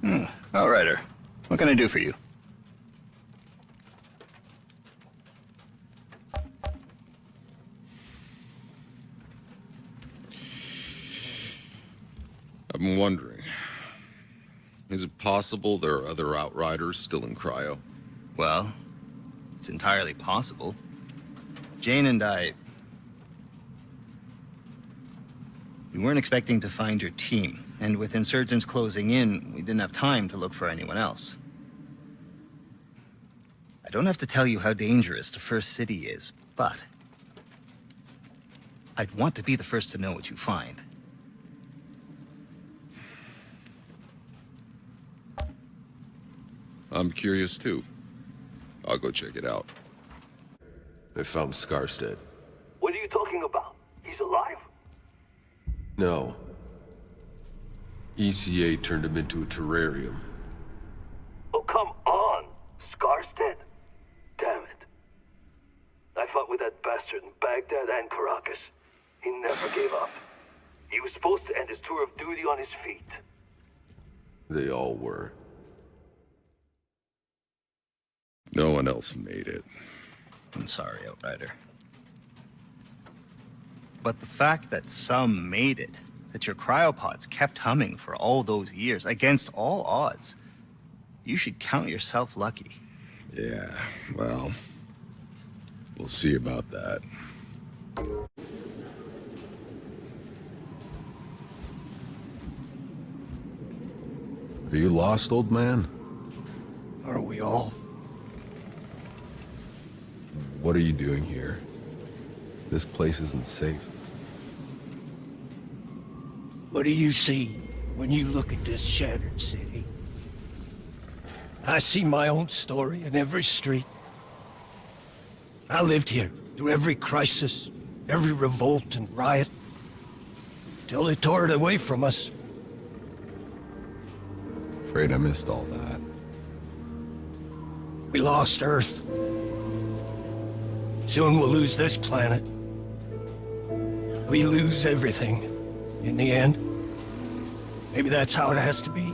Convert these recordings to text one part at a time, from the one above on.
Outrider, what can I do for you? I've been wondering, is it possible there are other Outriders still in cryo? Well, it's entirely possible. Jane and I... We weren't expecting to find your team, and with insurgents closing in, we didn't have time to look for anyone else. I don't have to tell you how dangerous the first city is, but... I'd want to be the first to know what you find. I'm curious too. I'll go check it out. They found Scarstead. What are you talking about? He's alive? No. ECA turned him into a terrarium. Oh, come on! Scarstead? Damn it. I fought with that bastard in Baghdad and Caracas. He never gave up. He was supposed to end his tour of duty on his feet. They all were. No one else made it. I'm sorry, Outrider. But the fact that some made it, that your cryopods kept humming for all those years, against all odds, you should count yourself lucky. Yeah, well, we'll see about that. Are you lost, old man? Are we all? What are you doing here? This place isn't safe. What do you see when you look at this shattered city? I see my own story in every street. I lived here through every crisis, every revolt and riot, till they tore it away from us. Afraid I missed all that. We lost Earth. Soon we'll lose this planet. We lose everything in the end. Maybe that's how it has to be.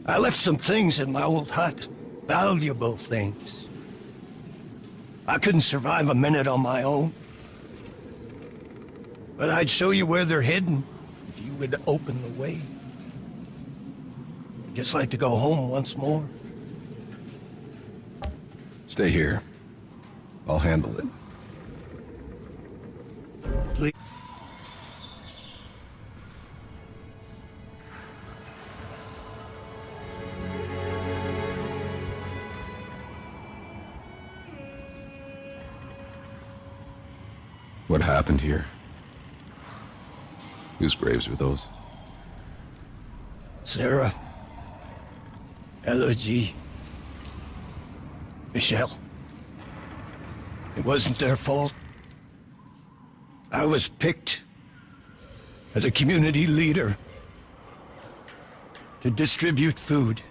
I left some things in my old hut, valuable things. I couldn't survive a minute on my own. But I'd show you where they're hidden if you would open the way. I'd just like to go home once more. Stay here. I'll handle it. Please. What happened here? Whose graves are those? Sarah. Elodie. Michelle. It wasn't their fault. I was picked as a community leader to distribute food.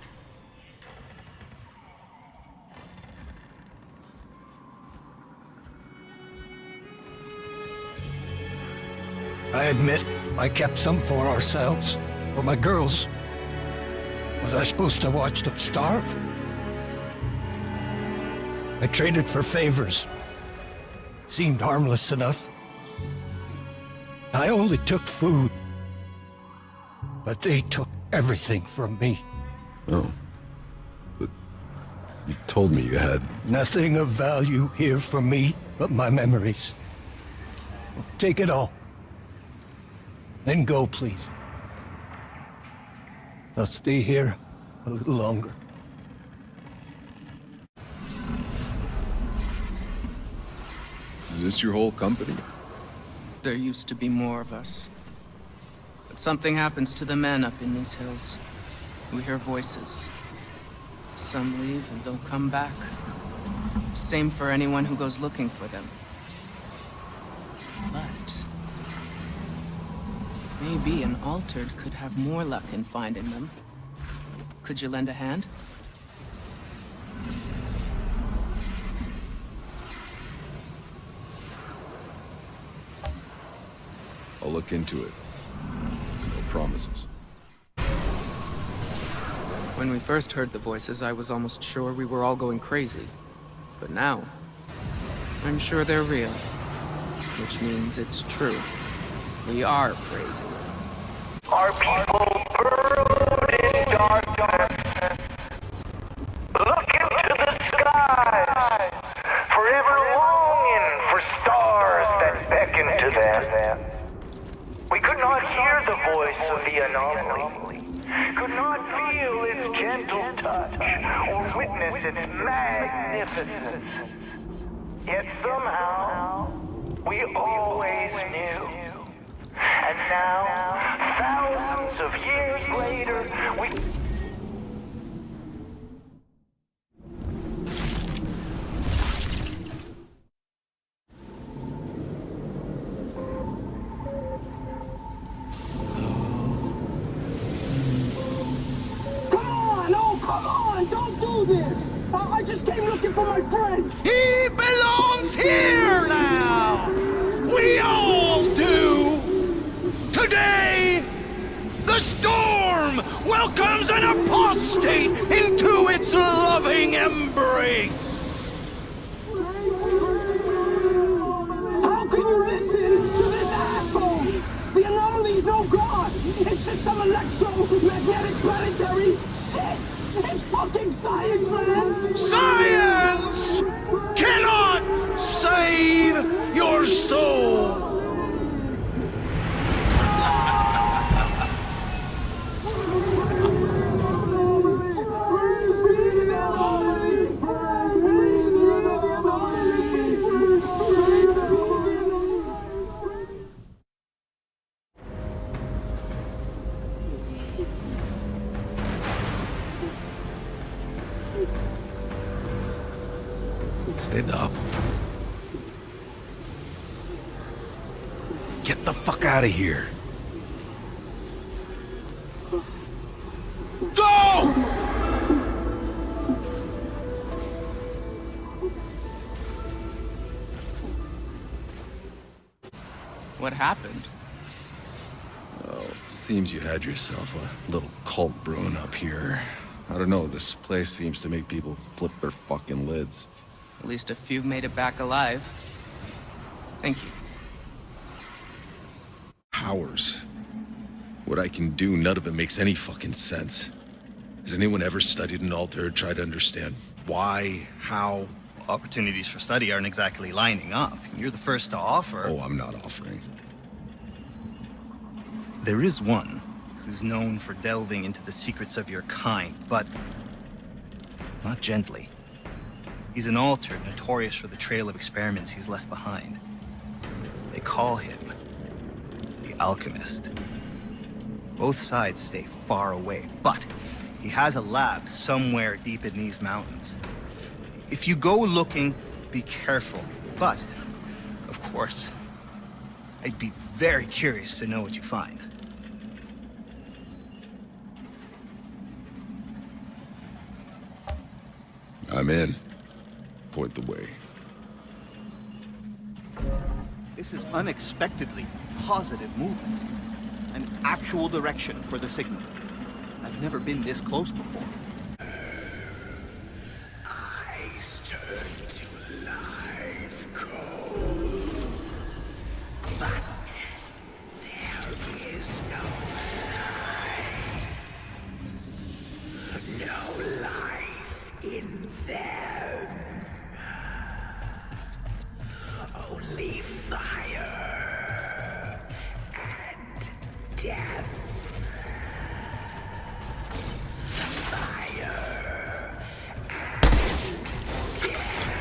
I admit I kept some for ourselves, for my girls. Was I supposed to watch them starve? I traded for favors. Seemed harmless enough. I only took food. But they took everything from me. Oh. But you told me you had... Nothing of value here for me but my memories. Take it all. Then go, please. I'll stay here a little longer. Is this your whole company? There used to be more of us. But something happens to the men up in these hills. We hear voices. Some leave and don't come back. Same for anyone who goes looking for them. But maybe an altered could have more luck in finding them. Could you lend a hand? I'll look into it. No promises. When we first heard the voices, I was almost sure we were all going crazy. But now, I'm sure they're real. Which means it's true. We are crazy. Our people burrowed in darkness, look into the sky, forever longing for stars that beckon to them. We could not hear the voice of the anomaly, could not feel its gentle touch, or witness its magnificence. Yet somehow, we always knew. And now, thousands of years later, we... Come on! Don't do this! I just came looking for my friend! He belongs here now! We all do! Today, the storm welcomes an apostate into its loving embrace! How can you listen to this asshole? The anomaly's no god! It's just some electromagnetic planetary shit! It's fucking science, man! Science cannot save your soul! Stand up. Get the fuck out of here. Go! What happened? Oh, seems you had yourself a little cult brewing up here. I don't know, this place seems to make people flip their fucking lids. At least a few made it back alive. Thank you. Powers. What I can do, none of it makes any fucking sense. Has anyone ever studied an altar or tried to understand why, how? Opportunities for study aren't exactly lining up. You're the first to offer. Oh, I'm not offering. There is one who's known for delving into the secrets of your kind, but not gently. He's an alter notorious for the trail of experiments he's left behind. They call him the Alchemist. Both sides stay far away, but he has a lab somewhere deep in these mountains. If you go looking, be careful. But, of course, I'd be very curious to know what you find. I'm in. Point the way. This is unexpectedly positive movement. An actual direction for the signal. I've never been this close before. Eyes turn to life cold. But there is no life. No life in them. Only fire and death. Fire and death.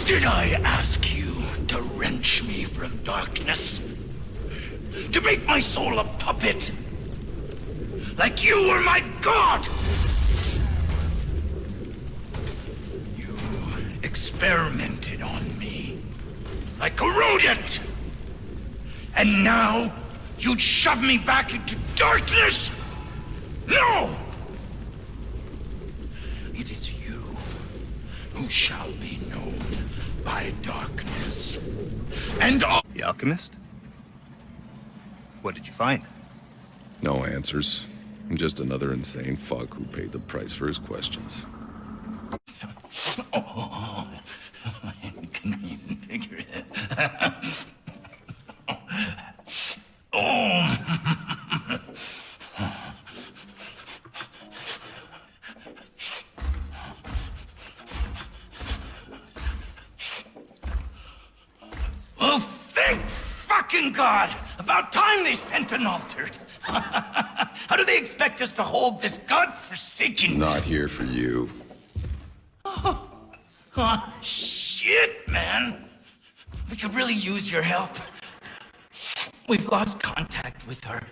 Did I ask you to wrench me from darkness? To make my soul a puppet? Like you were my god? experimented on me. Like a rodent! And now, you'd shove me back into darkness? No! It is you who shall be known by darkness. And all— The alchemist? What did you find? No answers. I'm just another insane fuck who paid the price for his questions. Oh, I couldn't even figure it. Well, thank fucking God! About time they sent an altered. How do they expect us to hold this godforsaken— Not here for you. Oh, shit, man. We could really use your help. We've lost contact with our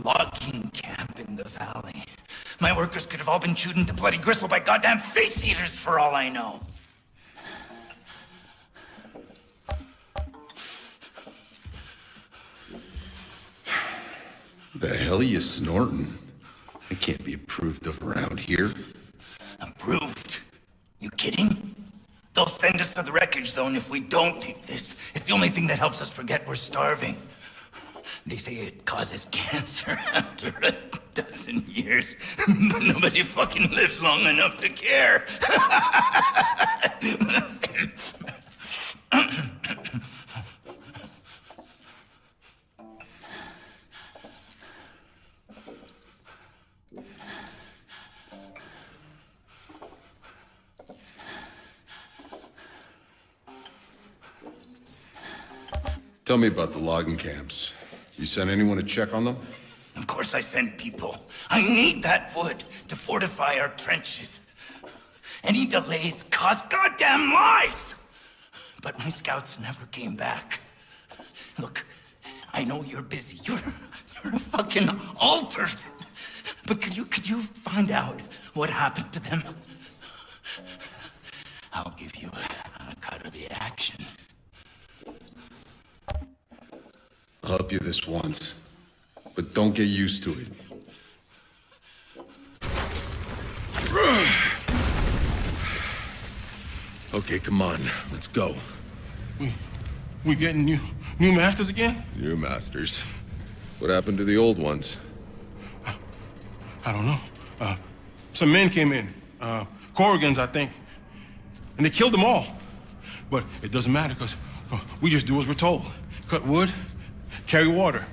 logging camp in the valley. My workers could have all been chewed into bloody gristle by goddamn face eaters for all I know. The hell are you snorting? It can't be approved of around here. Approved? You kidding? They'll send us to the wreckage zone if we don't take this. It's the only thing that helps us forget we're starving. They say it causes cancer after a dozen years, but nobody fucking lives long enough to care. Tell me about the logging camps. You sent anyone to check on them? Of course I sent people. I need that wood to fortify our trenches. Any delays cost goddamn lives! But my scouts never came back. Look, I know you're busy. You're fucking altered. But could you find out what happened to them? I'll give you a cut of the action. I'll help you this once, but don't get used to it. Okay, come on, let's go. We getting new masters again? New masters. What happened to the old ones? I don't know. Some men came in, Corrigans, I think, and they killed them all. But it doesn't matter, because we just do as we're told. Cut wood, carry water.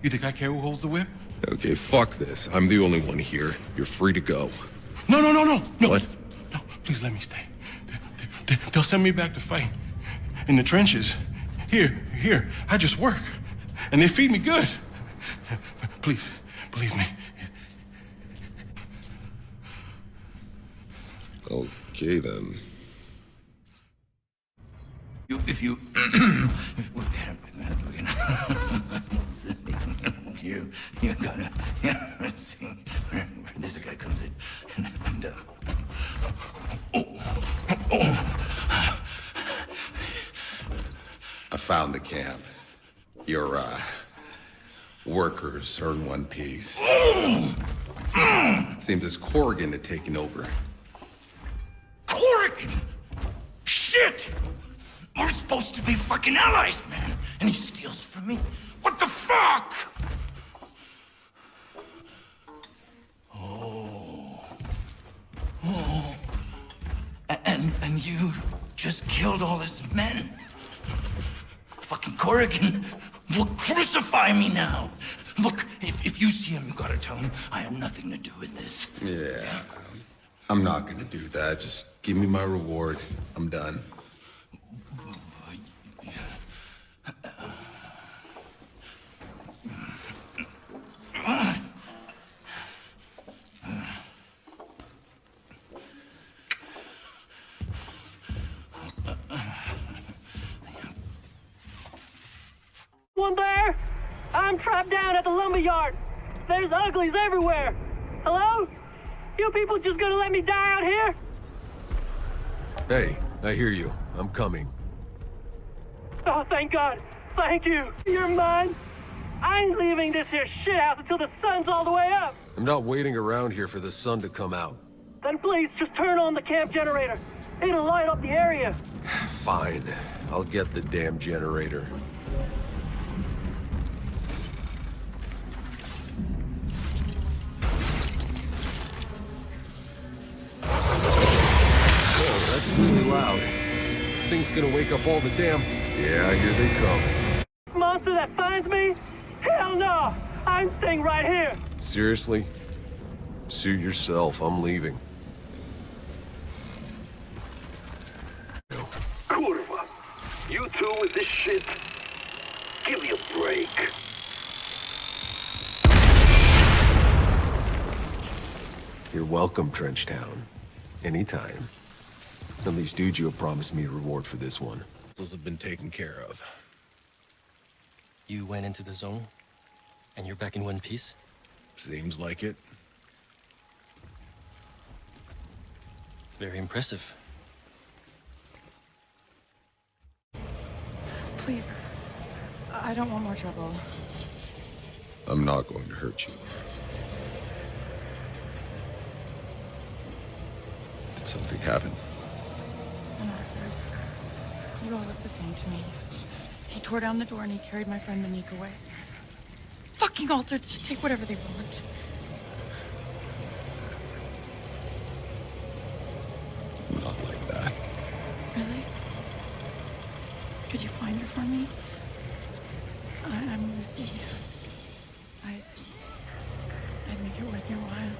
You think I care who holds the whip? Okay, fuck this. I'm the only one here. You're free to go. No. What? No, please let me stay. They'll send me back to fight. In the trenches. Here, I just work. And they feed me good. Please, believe me. Okay, then. You gotta see where this guy comes in, and I found the camp. Your, workers earn one piece. Seems as Corrigan had taken over. Corrigan! Shit! We're supposed to be fucking allies, man, and he steals from me? What the fuck? And you just killed all his men? Fucking Corrigan will crucify me now. Look, if you see him, you gotta tell him I have nothing to do with this. Yeah, I'm not gonna do that. Just give me my reward. I'm done. One there? I'm trapped down at the lumberyard. There's uglies everywhere. Hello? You people just gonna let me die out here? Hey, I hear you. I'm coming. Oh, thank God. Thank you. You're mine. I ain't leaving this here shithouse until the sun's all the way up. I'm not waiting around here for the sun to come out. Then please, just turn on the camp generator. It'll light up the area. Fine. I'll get the damn generator. Whoa, that's really loud. Thing's gonna wake up all the damn... Yeah, here they come. Monster that finds me? Hell no! I'm staying right here. Seriously? Suit yourself. I'm leaving. Kurva, you two with this shit? Give me a break. You're welcome, Trenchtown. Anytime. At least, dude, you have promised me a reward for this one. Those have been taken care of. You went into the zone, and you're back in one piece? Seems like it. Very impressive. Please. I don't want more trouble. I'm not going to hurt you. Did something happen? And Arthur, you all look the same to me. He tore down the door and he carried my friend Monique away. Fucking Altered, just take whatever they want. Not like that. Really? Could you find her for me? I'm Lucy. I'd make it worth your while.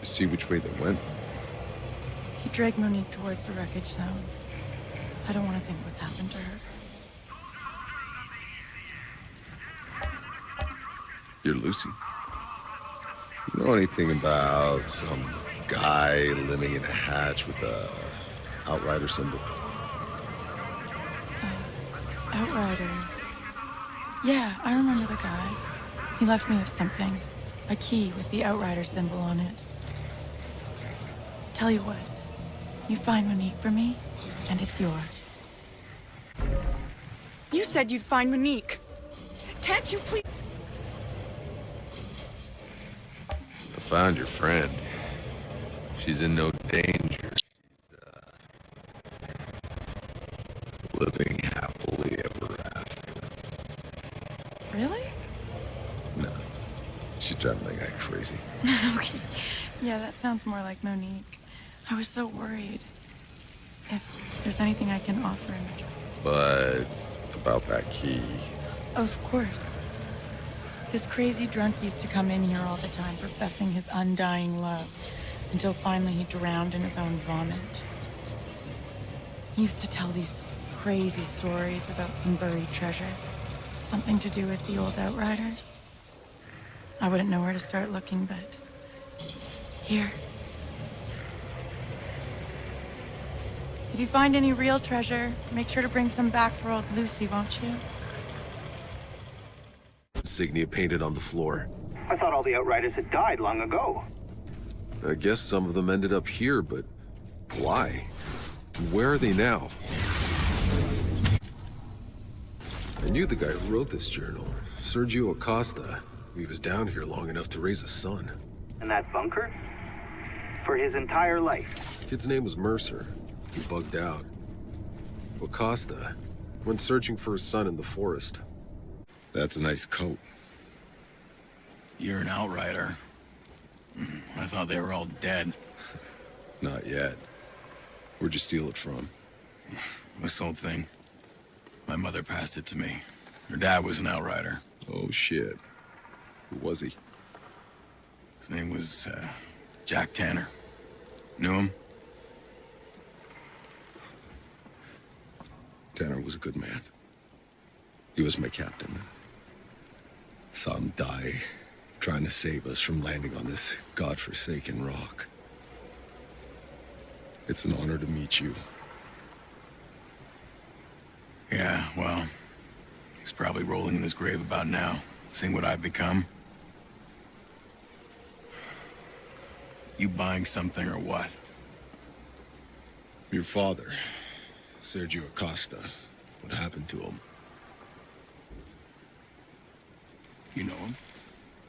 See which way they went? He dragged Monique towards the wreckage zone. I don't want to think what's happened to her. You're Lucy. You know anything about some guy living in a hatch with a Outrider symbol? Outrider. Yeah, I remember the guy. He left me with something. A key with the Outrider symbol on it. Tell you what. You find Monique for me, and it's yours. You said you'd find Monique. Can't you please? I found your friend. She's in no danger. She's, living happily ever after. Really? No. She's driving that guy crazy. Okay. Yeah, that sounds more like Monique. I was so worried. If there's anything I can offer in return. But about that key. Of course. This crazy drunk used to come in here all the time, professing his undying love, until finally he drowned in his own vomit. He used to tell these crazy stories about some buried treasure. Something to do with the old Outriders. I wouldn't know where to start looking, but... here. If you find any real treasure, make sure to bring some back for old Lucy, won't you? Insignia painted on the floor. I thought all the Outriders had died long ago. I guess some of them ended up here, but why? Where are they now? I knew the guy who wrote this journal, Sergio Acosta. He was down here long enough to raise a son. And that bunker? For his entire life. Kid's name was Mercer. He bugged out. Acosta went searching for his son in the forest. That's a nice coat. You're an outrider. I thought they were all dead. Not yet. Where'd you steal it from? This whole thing. My mother passed it to me. Her dad was an outrider. Oh, shit. Who was he? His name was, Jack Tanner. Knew him? Tanner was a good man. He was my captain. Saw him die, trying to save us from landing on this godforsaken rock. It's an honor to meet you. Yeah, well, he's probably rolling in his grave about now, seeing what I've become. You buying something or what? Your father, Sergio Acosta. What happened to him? You know him?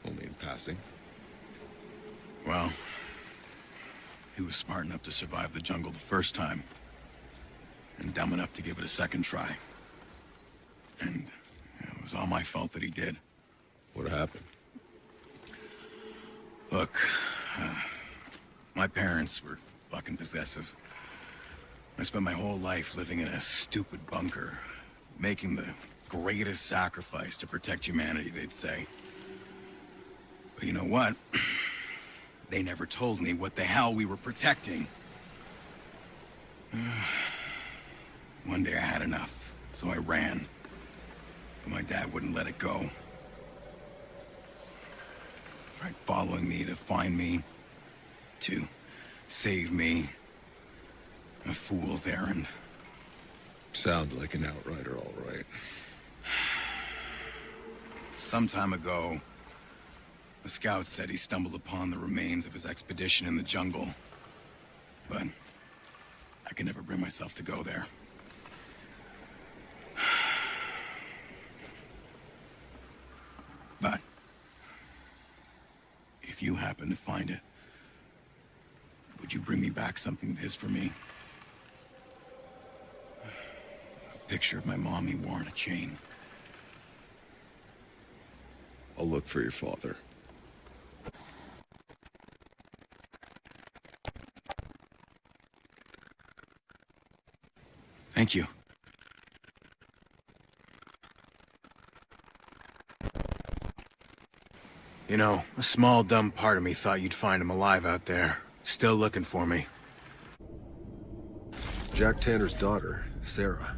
Only in passing. Well, he was smart enough to survive the jungle the first time, and dumb enough to give it a second try. And it was all my fault that he did. What happened? Look, my parents were fucking possessive. I spent my whole life living in a stupid bunker, making the greatest sacrifice to protect humanity, they'd say. But you know what? They never told me what the hell we were protecting. One day I had enough, so I ran. But my dad wouldn't let it go. Tried following me to find me, to save me. A fool's errand. Sounds like an outrider, all right. Some time ago, the scout said he stumbled upon the remains of his expedition in the jungle. But I could never bring myself to go there. But if you happen to find it, would you bring me back something of his for me? A picture of my mom he wore on a chain. I'll look for your father. Thank you. You know, a small, dumb part of me thought you'd find him alive out there, still looking for me. Jack Tanner's daughter, Sarah.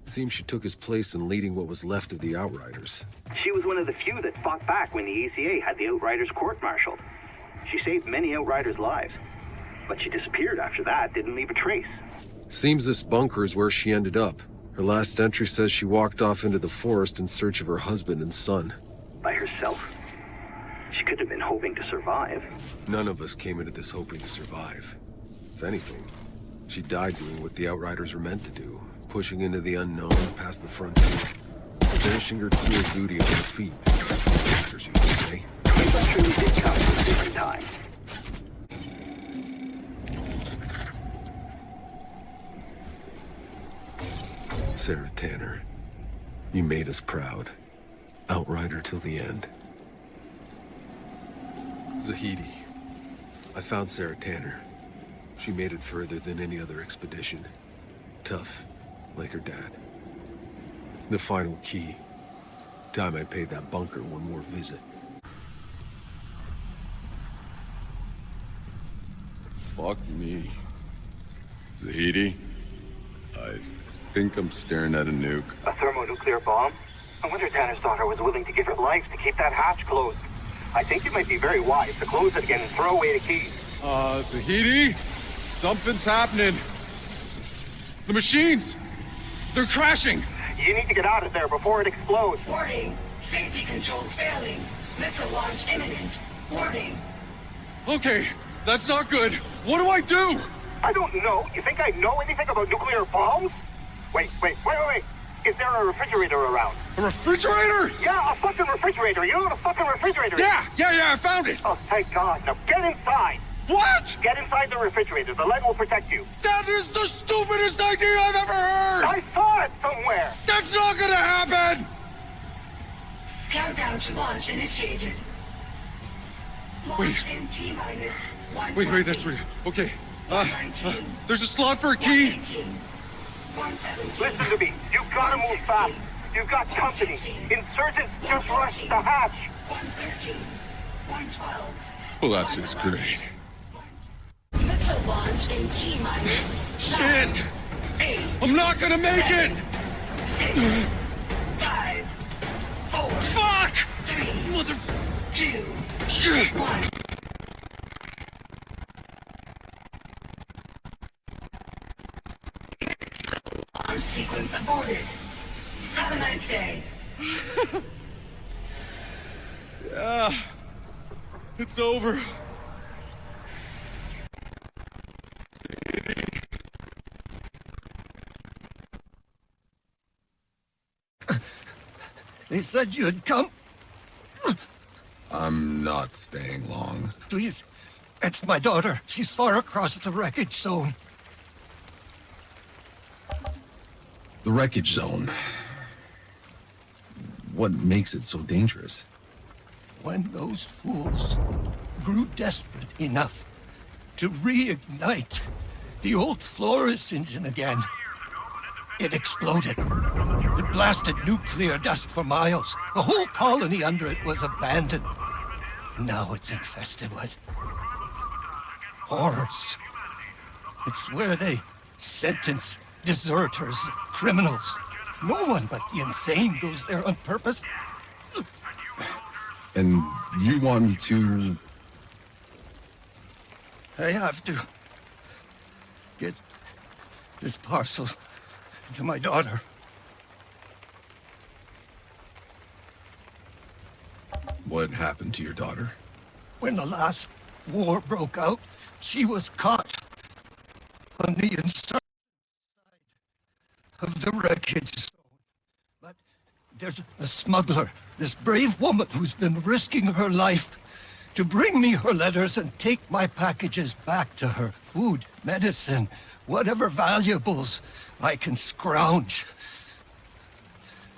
Seems she took his place in leading what was left of the Outriders. She was one of the few that fought back when the ACA had the Outriders court-martialed. She saved many Outriders' lives. But she disappeared after that, didn't leave a trace. Seems this bunker is where she ended up. Her last entry says she walked off into the forest in search of her husband and son. By herself? She could have been hoping to survive. None of us came into this hoping to survive. If anything, she died doing what the Outriders were meant to do, pushing into the unknown past the frontier, finishing her clear duty on her feet. Outriders, you could say. But truly did come at a different time. Sarah Tanner, you made us proud. Outrider till the end. Zahidi. I found Sarah Tanner. She made it further than any other expedition. Tough, like her dad. The final key. Time I paid that bunker one more visit. Fuck me. Zahidi? I think I'm staring at a nuke. A thermonuclear bomb? I wonder Tanner's daughter was willing to give her life to keep that hatch closed. I think it might be very wise to close it again and throw away the keys. Zahidi? Something's happening. The machines! They're crashing! You need to get out of there before it explodes. Warning! Safety controls failing. Missile launch imminent. Warning! Okay, that's not good. What do I do? I don't know. You think I know anything about nuclear bombs? Wait. Is there a refrigerator around? A refrigerator? Yeah, a fucking refrigerator. You know what a fucking refrigerator is? Yeah, I found it. Oh, thank God. Now get inside. What? Get inside the refrigerator. The lead will protect you. That is the stupidest idea I've ever heard! I saw it somewhere. That's not gonna happen! Countdown to launch initiated. Launch in T-minus 1. Wait, that's right. Okay. There's a slot for a key. Listen to me. You've got to move fast. You've got company. Insurgents just rushed the hatch. 113. 112. Well, that's just great. Missile launch in T-minus. Shit! 8. I'm not gonna make it! 6. 5. 4. Fuck! 3. Mother... 2. 1. Launch sequence aborted. Have a nice day. Yeah. It's over. They said you'd come. I'm not staying long. Please. It's my daughter. She's far across the wreckage zone. The wreckage zone. What makes it so dangerous? When those fools grew desperate enough to reignite the old Flores engine again, it exploded. It blasted nuclear dust for miles. The whole colony under it was abandoned. Now it's infested with horrors. It's where they sentence deserters, criminals. No one but the insane goes there on purpose. And you want me to... I have to get this parcel to my daughter. What happened to your daughter? When the last war broke out, she was caught on the inside of the wreckage zone. But there's a smuggler, this brave woman who's been risking her life to bring me her letters and take my packages back to her. Food, medicine, whatever valuables I can scrounge.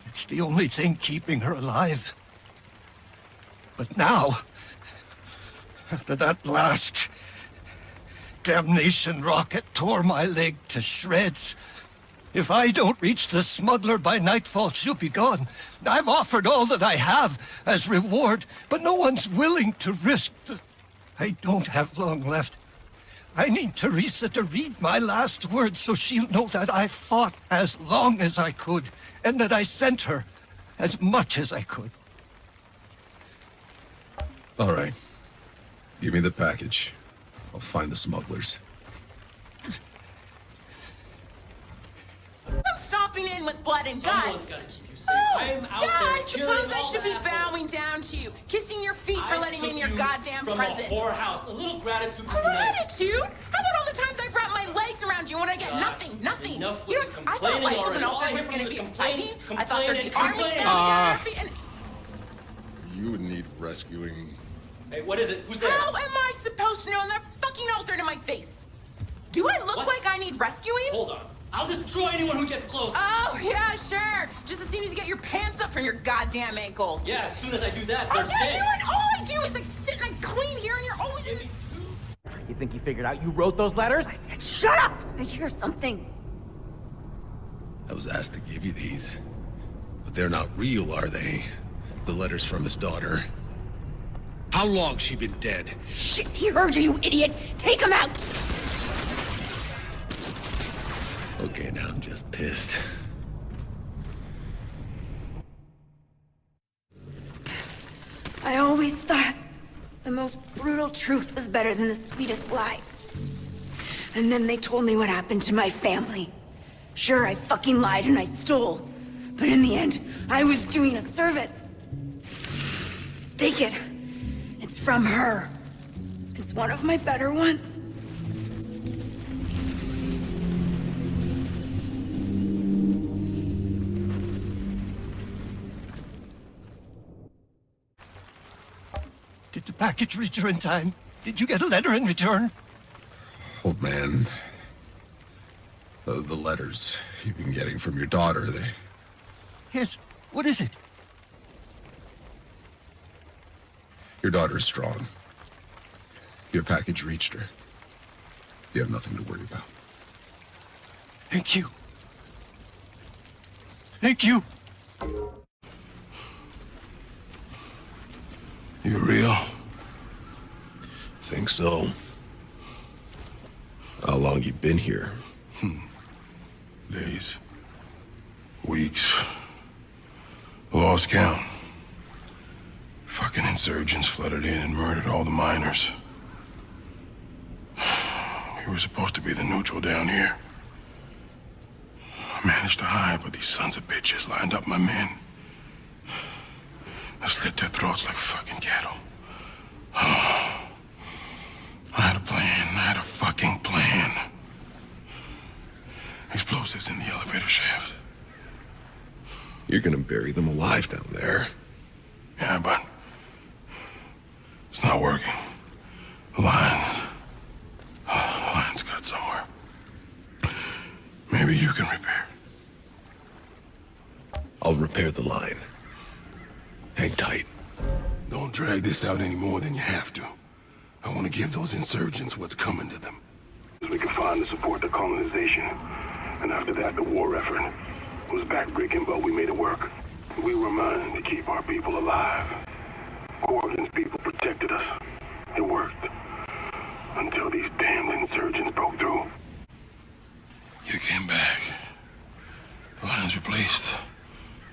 It's the only thing keeping her alive. But now, after that last damnation rocket tore my leg to shreds, if I don't reach the smuggler by nightfall, she'll be gone. I've offered all that I have as reward, but no one's willing to risk the... I don't have long left. I need Teresa to read my last words so she'll know that I fought as long as I could, and that I sent her as much as I could. All right. Give me the package. I'll find the smugglers. I'm stomping in with blood and guts. I'm out Yeah, there I suppose killing I all should the be assholes. bowing down to you, kissing your feet for letting me in your goddamn from presence. A whorehouse. A little gratitude would be nice. Gratitude? How about all the times I've wrapped my legs around you when I get nothing? Nothing. Enough You with know, the I thought life with complaining an altar already. was All I going to heard be was exciting. complain, I thought there'd be complain, armies complain. standing at our feet and... You would need rescuing. Hey, what is it? Who's there? How am I supposed to know that fucking altar to my face? Do I look like I need rescuing? Hold on. I'll destroy anyone who gets close. Oh, yeah, sure. Just as soon as you get your pants up from your goddamn ankles. Yeah, as soon as I do that, Oh, they're yeah, dead. you know what? All I do is like sit and I clean here and you're always in this... You think you figured out you wrote those letters? Shut up! I hear something. I was asked to give you these. But they're not real, are they? The letters from his daughter. How long she been dead? Shit, he heard you, you idiot! Take him out! Okay, now I'm just pissed. I always thought the most brutal truth was better than the sweetest lie. And then they told me what happened to my family. Sure, I fucking lied and I stole. But in the end, I was doing a service. Take it. It's from her. It's one of my better ones. Did the package reach her in time? Did you get a letter in return? Old man. The letters you've been getting from your daughter, they... Yes. What is it? Your daughter's strong. Your package reached her. You have nothing to worry about. Thank you. Thank you. You real? Think so. How long you been here? Days. Weeks. Lost count. Fucking insurgents flooded in and murdered all the miners. We were supposed to be the neutral down here. I managed to hide, but these sons of bitches lined up my men. I slit their throats like fucking cattle. I had a plan. I had a fucking plan. Explosives in the elevator shaft. You're gonna bury them alive down there. Yeah, but it's not working. The line's cut somewhere. Maybe you can repair. I'll repair the line. Hang tight. Don't drag this out any more than you have to. I want to give those insurgents what's coming to them. We can find to support the colonization. And after that, the war effort. It was backbreaking, but we made it work. We were minded to keep our people alive. Corrigan's people protected us. It worked. Until these damned insurgents broke through. You came back. The line's replaced.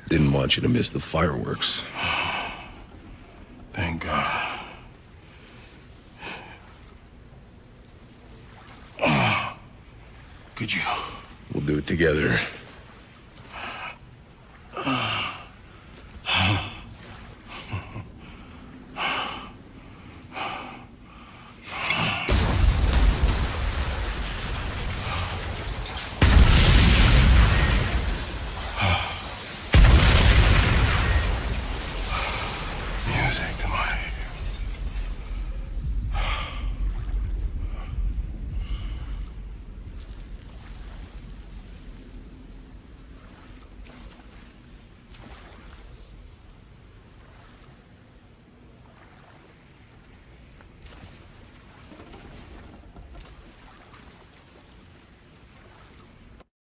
Didn't want you to miss the fireworks. Thank God. Could you? We'll do it together. Music to my...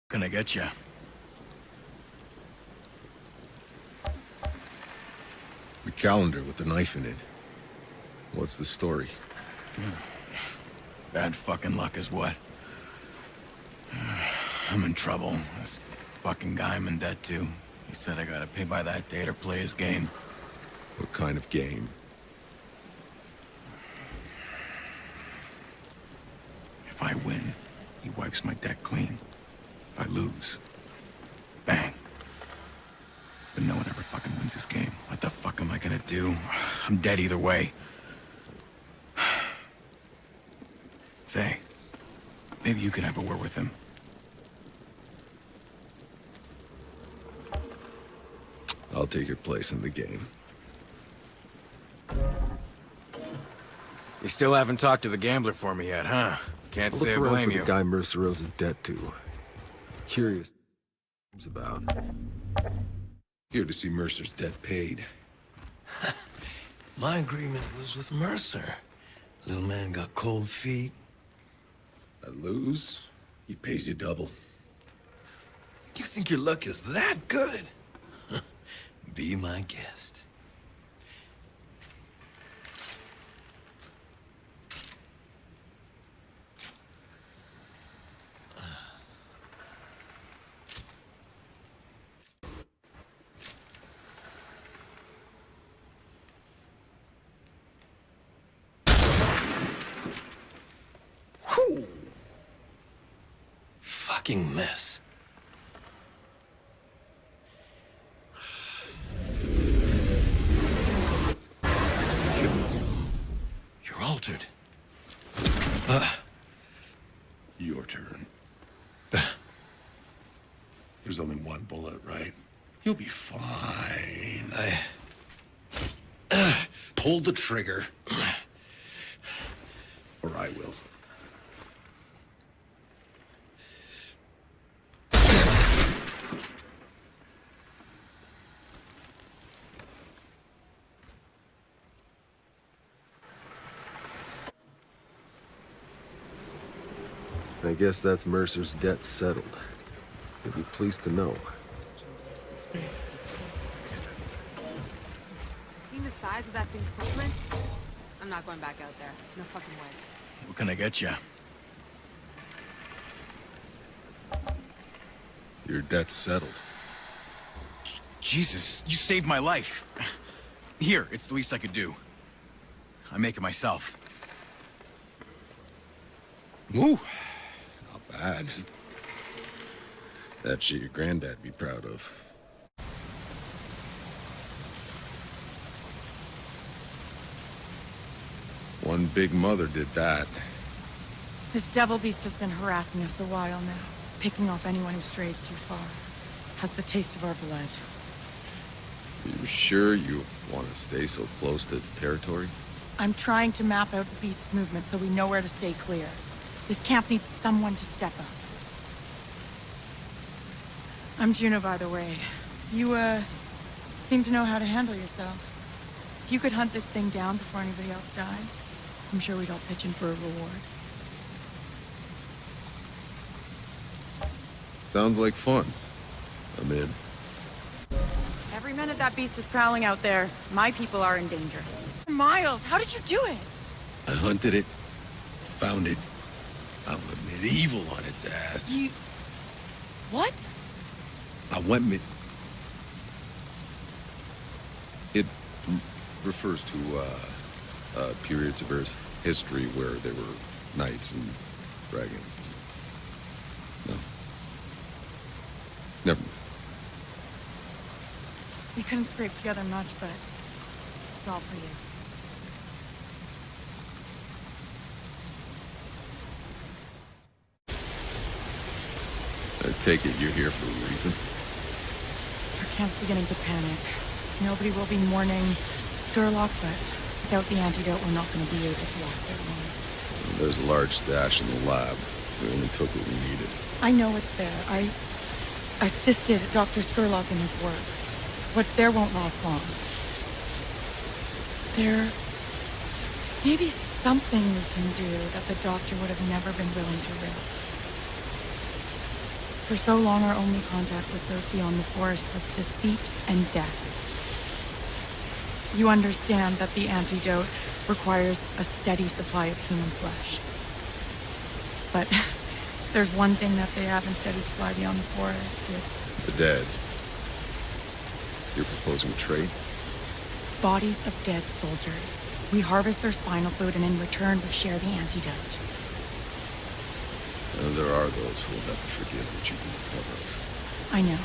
Can I get you? The calendar with the knife in it. What's the story? Bad fucking luck is what? I'm in trouble. This fucking guy I'm in debt to. He said I gotta pay by that date or play his game. What kind of game? If I win, he wipes my debt clean. If I lose, bang. But no one ever fucking wins this game. What the fuck am I gonna do? I'm dead either way. Say, maybe you could have a word with him. I'll take your place in the game. You still haven't talked to the gambler for me yet, huh? Can't say I Look around blame for you. the guy Mercer owes in debt to. Curious about. Here to see Mercer's debt paid. My agreement was with Mercer. Little man got cold feet. I lose, he pays you double. You think your luck is that good? Be my guest. Whew. Fucking mess. You're altered. Your turn. There's only one bullet, right? You'll be fine. Pull the trigger. Or I will. I guess that's Mercer's debt settled. He'll be pleased to know. Seen the size of that thing's footprint? I'm not going back out there. No fucking way. What can I get you? Your debt's settled. Jesus, you saved my life. Here, it's the least I could do. I make it myself. Ooh, not bad. That shit your granddad'd be proud of. One big mother did that. This devil beast has been harassing us a while now, picking off anyone who strays too far. Has the taste of our blood. You sure you want to stay so close to its territory? I'm trying to map out the beast's movement so we know where to stay clear. This camp needs someone to step up. I'm Juno, by the way. You, seem to know how to handle yourself. If you could hunt this thing down before anybody else dies, I'm sure we'd all pitch in for a reward. Sounds like fun. I'm in. Every minute that beast is prowling out there, my people are in danger. Miles, how did you do it? I hunted it, found it. I went medieval on its ass. You... What? I went It refers to, periods of Earth's history where there were knights and dragons. No. Never mind. We couldn't scrape together much, but it's all for you. I take it you're here for a reason? Our camp's beginning to panic. Nobody will be mourning Skurlock, but without the antidote, we're not going to be able to last that long. There's a large stash in the lab. We only took what we needed. I know it's there. I assisted Dr. Skurlock in his work. What's there won't last long. There may be something we can do that the doctor would have never been willing to risk. For so long, our only contact with those beyond the forest was deceit and death. You understand that the antidote requires a steady supply of human flesh. But there's one thing that they have in steady supply beyond the forest. It's The dead. You're proposing trade? bodies of dead soldiers. We harvest their spinal fluid, and in return, we share the antidote. There are those who will never forgive what you can cover of. I know.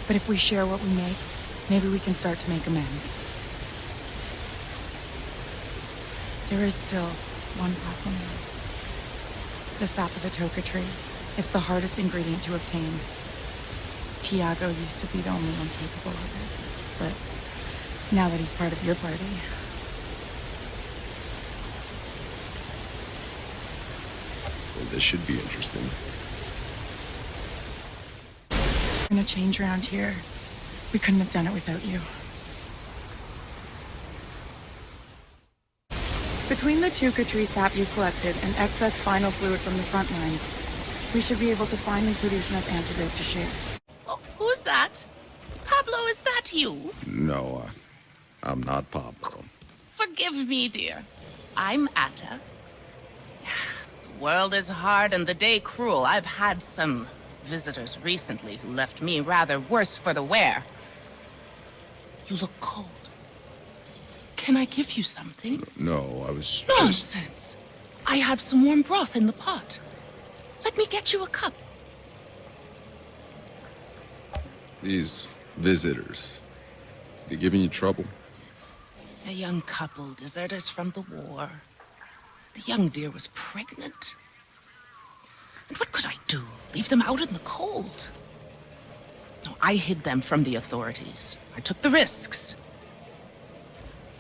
But if we share what we make, maybe we can start to make amends. There is still one problem though. The sap of the toka tree. It's the hardest ingredient to obtain. Tiago used to be the only one capable of it. But now that he's part of your party... Well, this should be interesting. We're gonna change around here. We couldn't have done it without you. Between the tuca tree sap you collected and excess spinal fluid from the front lines, we should be able to finally produce enough antidote to share. Oh, who's that? Pablo, is that you? No, I'm not Pablo. Forgive me, dear. I'm Atta. The world is hard and the day cruel. I've had some visitors recently who left me rather worse for the wear. You look cold. Can I give you something? No, I was Nonsense! I have some warm broth in the pot. Let me get you a cup. These visitors, they giving you trouble? A young couple, deserters from the war. The young dear was pregnant. And what could I do? Leave them out in the cold? No, I hid them from the authorities. I took the risks.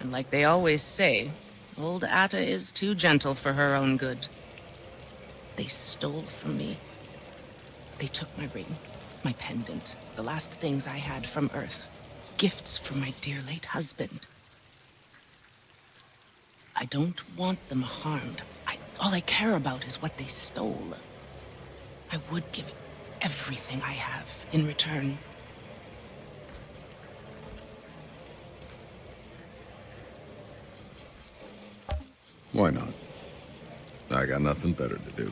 And like they always say, old Atta is too gentle for her own good. They stole from me. They took my ring, my pendant, the last things I had from Earth. Gifts from my dear late husband. I don't want them harmed. All I care about is what they stole. I would give everything I have in return. Why not? I got nothing better to do.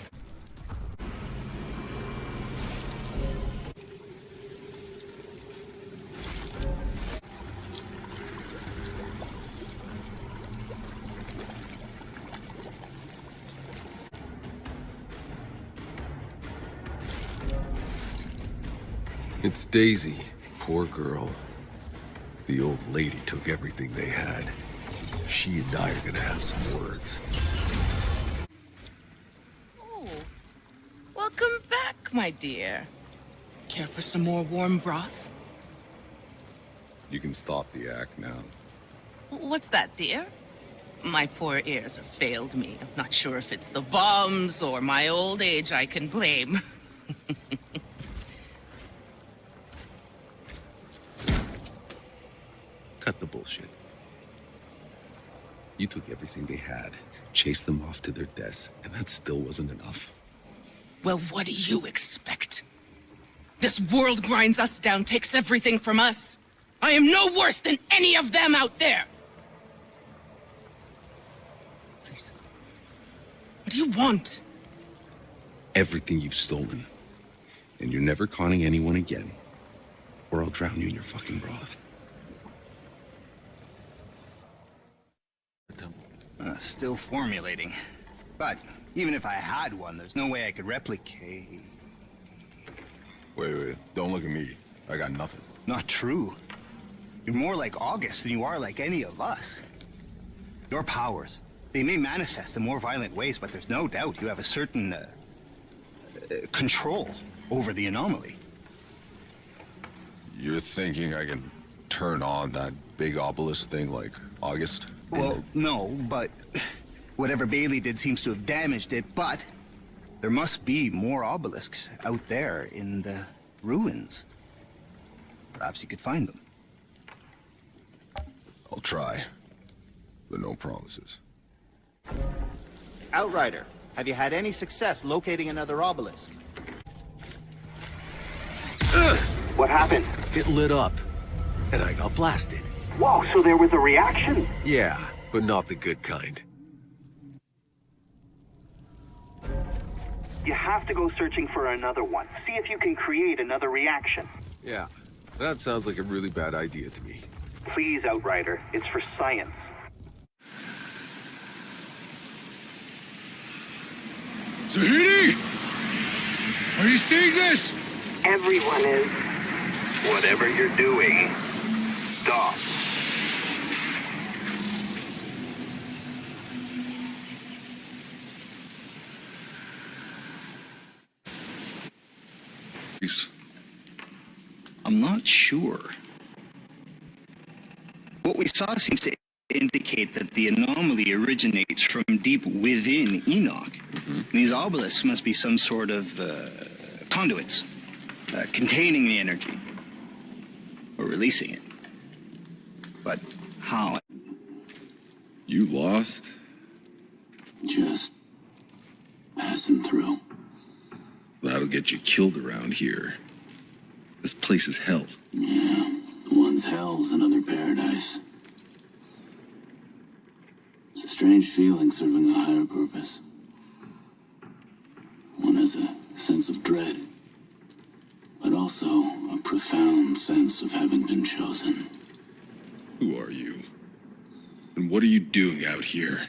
It's Daisy. Poor girl. The old lady took everything they had. She and I are gonna have some words. Oh, welcome back, my dear. Care for some more warm broth? You can stop the act now. What's that, dear? My poor ears have failed me. I'm not sure if it's the bombs or my old age I can blame. Cut the bullshit. You took everything they had, chased them off to their deaths, and that still wasn't enough. Well, what do you expect? This world grinds us down, takes everything from us. I am no worse than any of them out there! Please. What do you want? Everything you've stolen. And you're never conning anyone again, or I'll drown you in your fucking broth. Still formulating. But even if I had one, there's no way I could replicate... Wait, don't look at me. I got nothing. Not true. You're more like August than you are like any of us. Your powers, they may manifest in more violent ways, but there's no doubt you have a certain control over the anomaly. You're thinking I can turn on that big obelisk thing like August? Well, no, but whatever Bailey did seems to have damaged it, but there must be more obelisks out there in the ruins. Perhaps you could find them. I'll try, but no promises. Outrider, have you had any success locating another obelisk? What happened? It lit up, and I got blasted. Whoa, so there was a reaction? Yeah, but not the good kind. You have to go searching for another one. See if you can create another reaction. Yeah, that sounds like a really bad idea to me. Please, Outrider. It's for science. Zahidi! Are you seeing this? Everyone is. Whatever you're doing, stop. I'm not sure. What we saw seems to indicate that the anomaly originates from deep within Enoch. These obelisks must be some sort of conduits containing the energy or releasing it. But how? You lost? Just passing through. That'll get you killed around here. This place is hell. Yeah, one's hell's another paradise. It's a strange feeling serving a higher purpose. One has a sense of dread, but also a profound sense of having been chosen. Who are you? And what are you doing out here?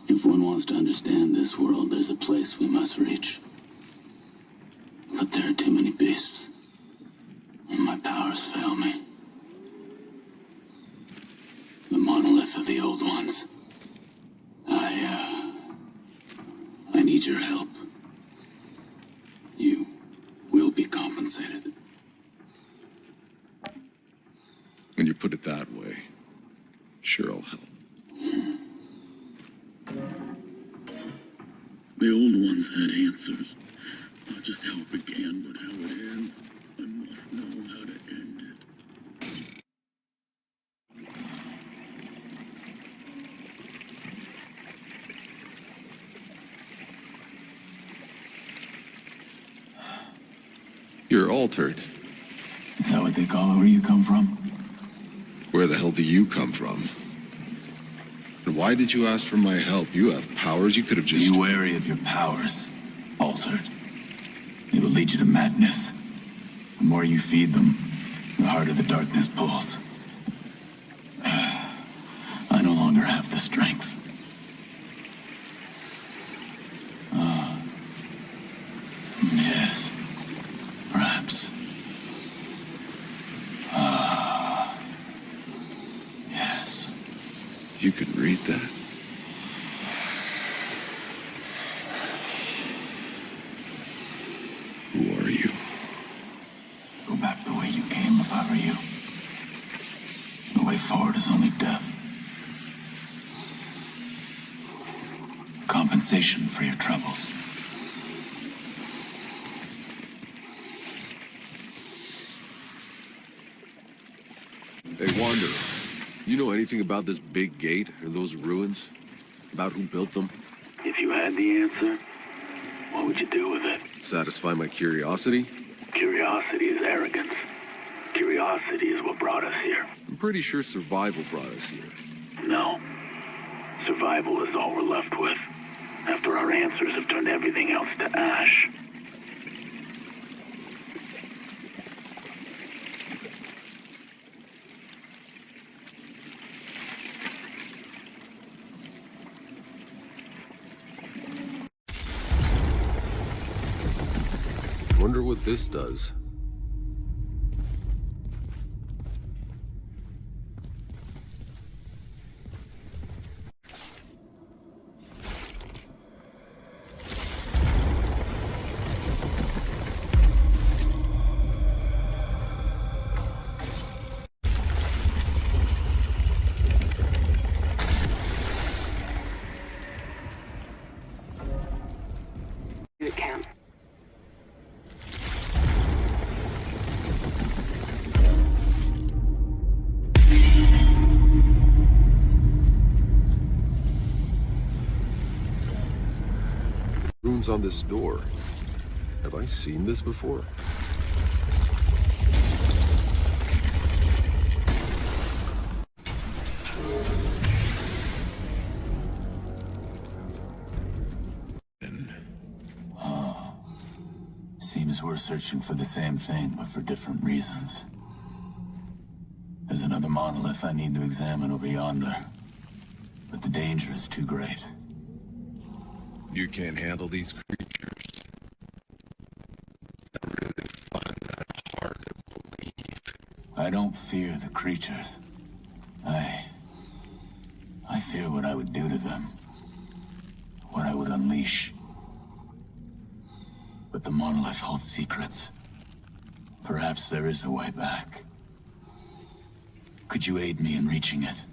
If one wants to understand this world, there's a place we must reach. But there are too many beasts, and my powers fail me. The monolith of the old ones. I need your help. You will be compensated. When you put it that way, sure I'll help. The old ones had answers. Not just how it began, but how it ends. I must know how to end it. You're altered. Is that what they call it where you come from? Where the hell do you come from? And why did you ask for my help? You have powers, you could have just... Be wary of your powers, altered. It will lead you to madness. The more you feed them, the harder the darkness pulls. I no longer have the strength. Yes. Perhaps. Yes. You can read that. Who are you? Go back the way you came if I were you. only death. Compensation for your troubles. Hey, Wanderer. You know anything about this big gate or those ruins? About who built them? If you had the answer, what would you do with it? Satisfy my curiosity? Curiosity is arrogance. Curiosity is what brought us here. I'm pretty sure survival brought us here. No. Survival is all we're left with, after our answers have turned everything else to ash. Wonder what this does. It can. Runes on this door. Have I seen this before? Seems we're searching for the same thing, but for different reasons. There's another monolith I need to examine over yonder, but the danger is too great. You can't handle these creatures. I really find that hard to believe. I don't fear the creatures. I fear what I would do to them. What I would unleash. But the monolith holds secrets. Perhaps there is a way back. Could you aid me in reaching it?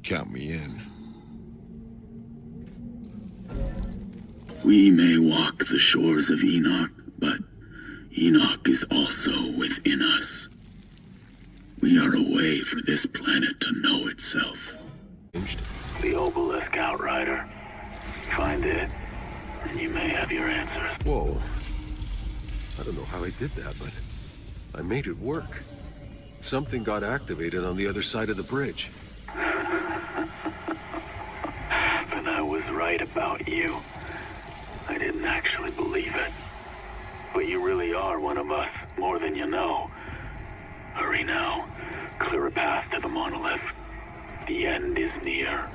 Count me in. We may walk the shores of Enoch, but Enoch is also within us. We are a way for this planet to know itself. The obelisk, Outrider. Find it, and you may have your answers. Whoa. I don't know how I did that, but I made it work. Something got activated on the other side of the bridge. But I was right about you. I didn't actually believe it. But you really are one of us, more than you know. Hurry now. Clear a path to the monolith. The end is near.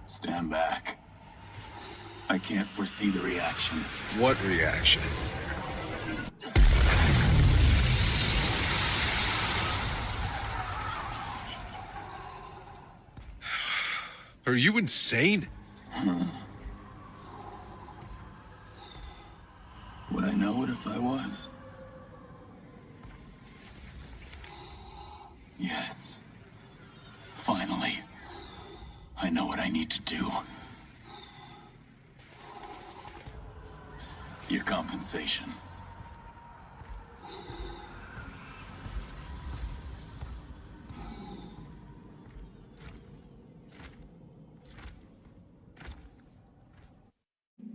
Stand back. I can't foresee the reaction. What reaction? Are you insane? Would I know it if I was? Yes. Finally. I know what I need to do. Your compensation.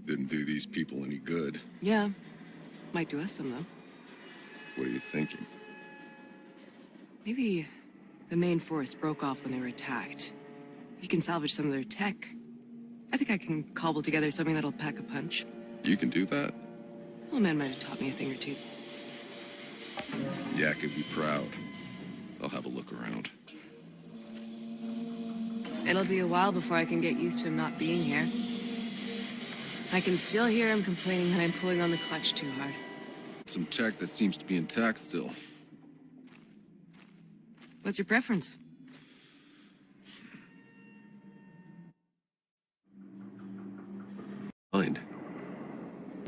Didn't do these people any good. Yeah. Might do us some, though. What are you thinking? Maybe the main force broke off when they were attacked. You can salvage some of their tech. I think I can cobble together something that'll pack a punch. You can do that? Old man might have taught me a thing or two. Yeah, I could be proud. I'll have a look around. It'll be a while before I can get used to him not being here. I can still hear him complaining that I'm pulling on the clutch too hard. Some tech that seems to be intact still. What's your preference?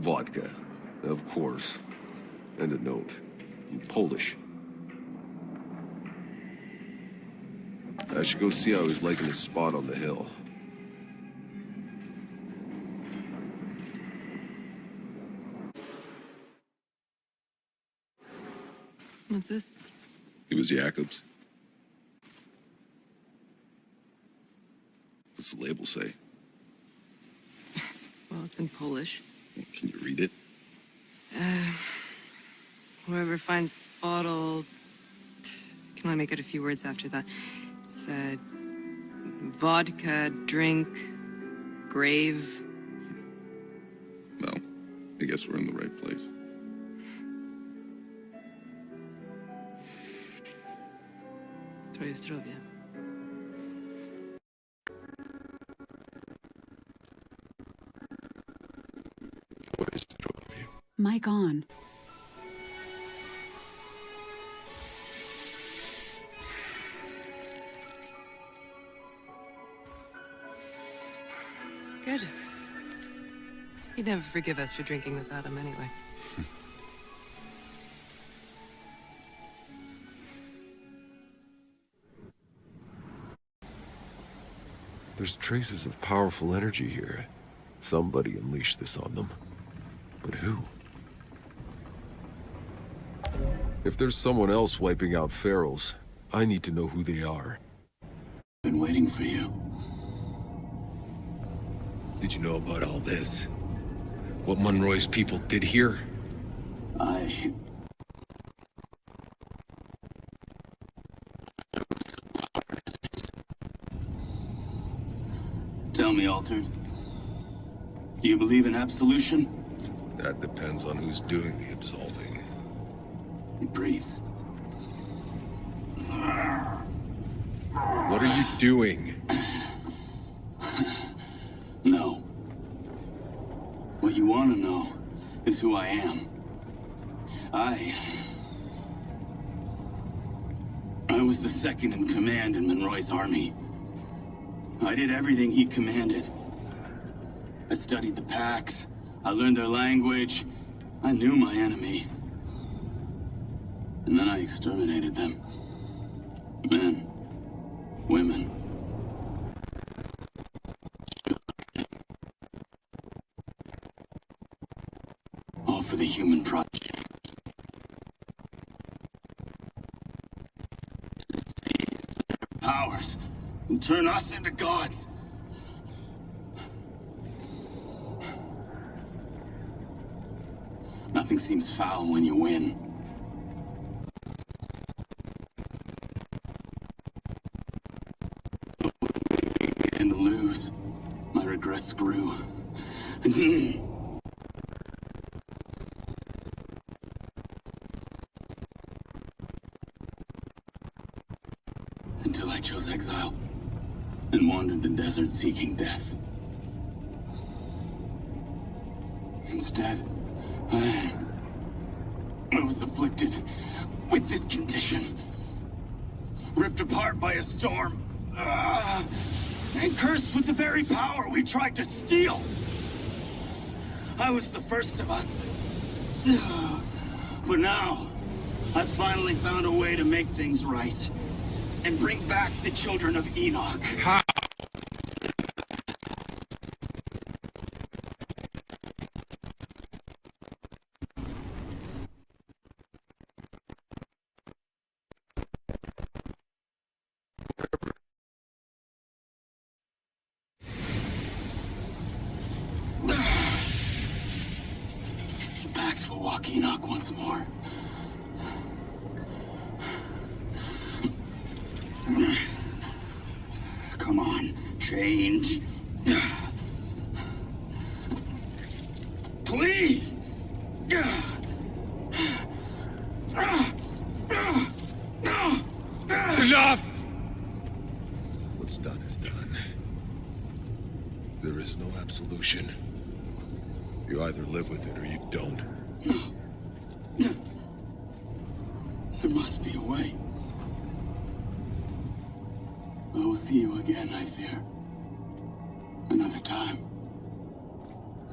Vodka, of course. And a note. In Polish. I should go see how he's liking his spot on the hill. What's this? It was Jakob's. What's the label say? Well, it's in Polish. Can you read it? Whoever finds this bottle can only make out a few words after that. It's vodka, drink, grave. Well, I guess we're in the right place. Troje zdrowia. Mic on. Good. He'd never forgive us for drinking without him anyway. There's traces of powerful energy here. Somebody unleashed this on them. But who? If there's someone else wiping out ferals, I need to know who they are. Been waiting for you. Did you know about all this? What Monroy's people did here? Tell me, Altered. Do you believe in absolution? That depends on who's doing the absolving. He breathes. What are you doing? No. What you want to know is who I am. I was the second in command in Monroy's army. I did everything he commanded. I studied the packs. I learned their language. I knew my enemy. And then I exterminated them. Men. Women. All for the human project. To seize their powers and turn us into gods. Nothing seems foul when you win. But when we began to lose, my regrets grew. Until I chose exile and wandered the desert seeking death. Instead, I was afflicted with this condition. Ripped apart by a storm. And cursed with the very power we tried to steal. I was the first of us. But now, I've finally found a way to make things right. And bring back the children of Enoch. How? Pax will walk Enoch once more. Come on, change. Please! Enough! What's done is done. There is no absolution. You either live with it or you don't. No. There must be a way. I will see you again, I fear. Another time.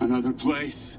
Another place.